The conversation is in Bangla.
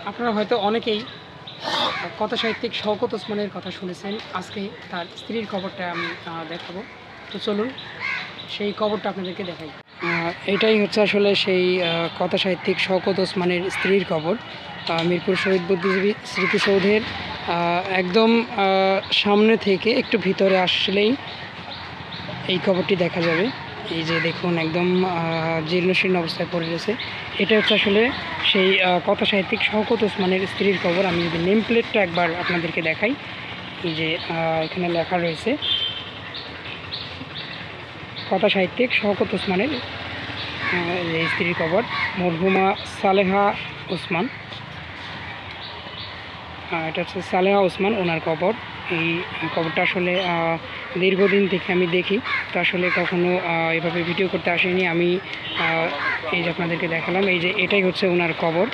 আপনারা হয়তো অনেকেই কথা সাহিত্যিক শওকত ওসমানের কথা শুনেছেন। আজকে তার স্ত্রীর কবরটা আমি দেখাবো। তো চলুন সেই কবরটা আপনাদেরকে দেখাই। এটাই হচ্ছে আসলে সেই কথা সাহিত্যিক শওকত ওসমানের স্ত্রীর কবর। মিরপুর শহীদ বুদ্ধিজীবী স্মৃতিসৌধের একদম সামনে থেকে একটু ভিতরে আসলেই এই কবরটি দেখা যাবে। এই যে দেখুন, একদম জীর্ণশীর্ণ অবস্থায় পড়ে রয়েছে। এটা হচ্ছে আসলে সেই কথা সাহিত্যিক শওকত ওসমানের স্ত্রীর কবর। আমি যদি নেম প্লেটটা একবার আপনাদেরকে দেখাই, এই যে এখানে লেখা রয়েছে কথা সাহিত্যিক শওকত ওসমানের স্ত্রীর কবর, মরহুমা সালেহা ওসমান। এটা হচ্ছে সালেহা ওসমান, ওনার কবর। এই কবরটা আসলে দীর্ঘদিন থেকে আমি দেখি, তো আসলে কখনো এভাবে ভিডিও করতে আসেনি আমি। এই যে আপনাদেরকে দেখালাম, এই যে এটাই হচ্ছে ওনার কবর।